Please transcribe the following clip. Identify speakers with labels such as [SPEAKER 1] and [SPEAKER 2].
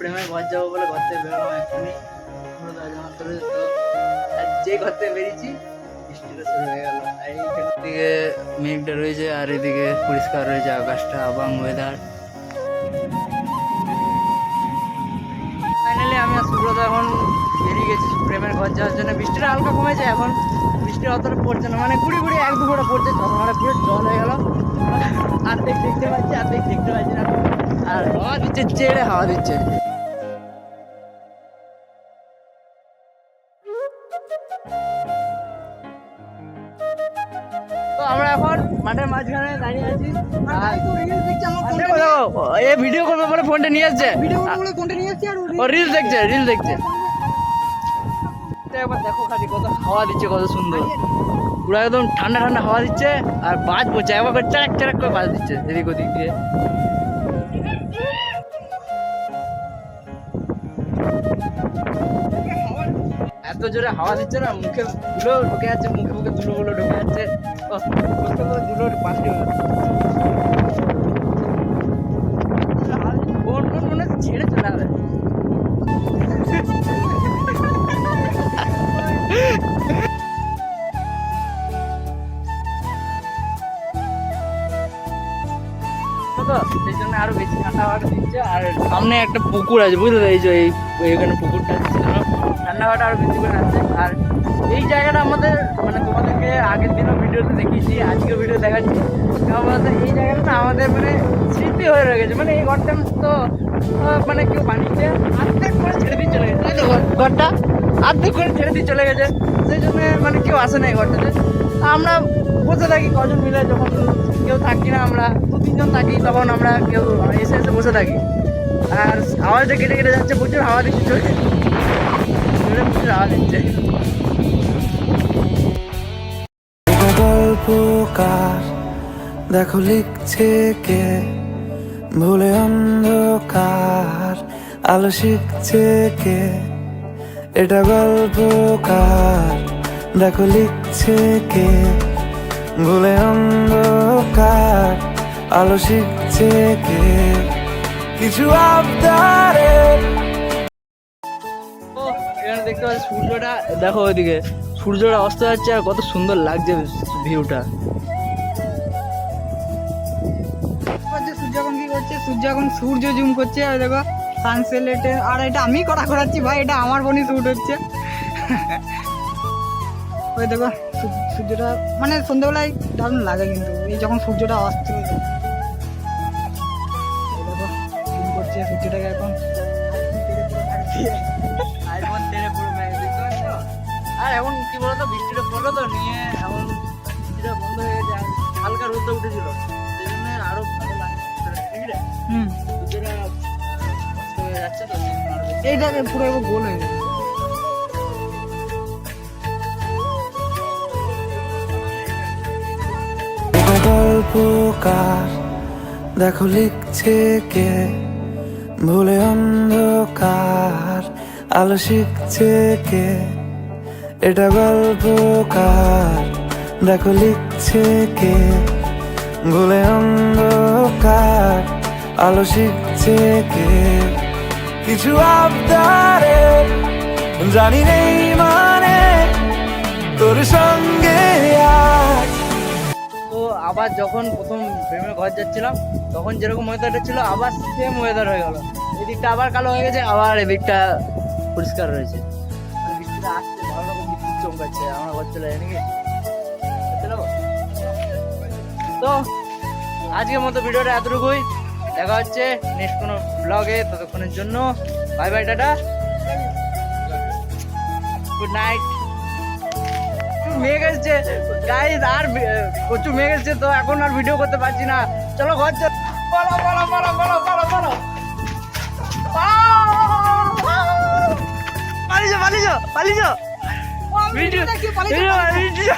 [SPEAKER 1] প্রেমের ঘর যাবো বলে ঘর থেকে বেরোলাম এক্ষুনি। যে ঘর থেকে বেরিয়েছি বৃষ্টিটা শুরু হয়ে গেল। এইখান থেকে মেঘটা রয়েছে আর এদিকে পরিষ্কার রয়েছে আকাশটা, আবাং ওয়েদার। ফাইনালি আমি আর সুব্রত এখন বেরিয়ে গেছি প্রেমের ঘর যাওয়ার জন্য। বৃষ্টিটা হালকা কমেছে এখন, বৃষ্টি অতটা পড়ছে না, মানে গুড়ি গুড়ি এক দু ফোঁটা পড়ছে, মানে পুরো জল হয়ে গেল। অর্ধেক দেখতে পাচ্ছি অর্ধেক দেখতে পাচ্ছি না, আর হাওয়া দিচ্ছে, চেড়ে হাওয়া দিচ্ছে। তো আমরা এখন মাঠের মাঝখানে দাঁড়িয়ে আছি। এ ভিডিও করবে বলে ফোনটা নিয়ে আসছে, ও রিলস দেখছে রিলস দেখছে। একবার দেখো খালি কত হাওয়া দিচ্ছে, কত সুন্দর, পুরো একদম ঠান্ডা ঠান্ডা হাওয়া দিচ্ছে। আর বাজ পড়ছে একবার করে চারাক চারাক করে বাজ দিচ্ছে এদিক ওদিক দিয়ে। এত জোরে হাওয়া দিচ্ছে না, মুখে ধুলো ঢুকে যাচ্ছে, মুখে মুখে ধুলো গুলো ঢুকে যাচ্ছে, ধুলো পাশে ফোন ফোন মনে হচ্ছে ছেড়ে চলে যাবে। সেই জন্য আরো বেশি ঠান্ডা হাওয়াটা দিচ্ছে। আর সামনে একটা পুকুর আছে বুঝলে, এই যে এইখানে পুকুরটা আছে, ঠান্ডা হাওয়াটা আরো বেশি করে আসছে। আর এই জায়গাটা আমাদের মানে তোমাদেরকে আগের দিনও ভিডিওতে দেখিয়েছি, আজকেও ভিডিও দেখাচ্ছি। আমাদের এই জায়গাটা আমাদের মানে স্মৃতি হয়ে রয়েছে। মানে এই ঘরটা তো মানে কেউ বানিয়েছে অর্ধেক করে ছেড়ে দিয়ে চলে গেছে, ঘরটা অর্ধেক করে ছেড়ে দিয়ে চলে গেছে। সেই জন্য মানে কেউ আসে না এই ঘরটাতে। আমরা বসে থাকি কজন মিলে, যখন কেউ থাকি না, আমরা দু তিনজন থাকি, তখন আমরা কেউ এসে এসে বসে থাকি। আর আওয়াজটা কেটে কেটে যাচ্ছে, প্রচুর হাওয়া দিচ্ছে, প্রচুর হাওয়া দিচ্ছে।
[SPEAKER 2] গল্পকার দেখো লিখছে কে, ভুলে অন্ধকার আলো শিখছে কে। এটা গল্পকার দেখো লিখছে কে, ভুলে অন্ধকার আলো শিখছে কে। কিছু আবদারে
[SPEAKER 1] এখানে দেখতে পাচ্ছি সূর্যটা, দেখো ওইদিকে সূর্যটা অস্ত যাচ্ছে, আর কত সুন্দর লাগছে ভিউটা।
[SPEAKER 3] সূর্য এখন কি করছে, সূর্য এখন সূর্য জুম করছে, আর দেখো সানসেটে। আর এটা আমি করাচ্ছি ভাই, এটা আমার বোনই শুট হচ্ছে। ওই দেখো সূর্যটা মানে সন্ধ্যেবেলায় দারুণ লাগে, কিন্তু এই যখন সূর্যটা আসছে দেখো জুম করছে সূর্যটাকে এখন।
[SPEAKER 1] আর এখন কি বলতো, বৃষ্টিটা পড়লো তো নিয়ে এখন বৃষ্টিটা বন্ধ হয়ে গেছে, হালকা রোদটা উঠেছিল, সেই জন্য আরো ভালো লাগছে। সূর্যটা অস্ত হয়ে যাচ্ছে তো,
[SPEAKER 3] এইটাকে পুরো এবার গোল হয়ে গেছে।
[SPEAKER 2] গল্পকার দেখো লিখছে কে, ভুলে অন্ধকার আলো শিখছে কে। এটা গল্পকার দেখো লিখছে কে, ভুলে অন্ধকার আলো শিখছে কে। কিছু আবদারে জানি নেই মানে তোর সঙ্গে আজ।
[SPEAKER 1] তো আবার যখন প্রথম প্রেমের ঘর যাচ্ছিলাম, তখন যেরকম ওয়েদারটা ছিল আবার সেম ওয়েদার হয়ে গেল। এদিকটা আবার কালো হয়ে গেছে, আবার এদিকটা পরিষ্কার রয়েছে। মানে বৃষ্টিটা আসছে, ভালো রকম বিদ্যুৎ চমকাচ্ছে। আমরা ঘর চলে যাই নাকি, তো আজকের মতো ভিডিওটা এতটুকুই। দেখা হচ্ছে নেক্সট কোনো ব্লগে, ততক্ষণের জন্য bye bye, tata, good night. মেঘ এসছে গাইস, আর প্রচুর মেঘ এসছে, তো এখন আর ভিডিও করতে পারছি না। চলো ঘর চলো, বলো বলো বলো বলো বলো বলো, পালিয়ে যাও পালিয়ে যাও পালিয়ে যাও, ভিডিও ভিডিও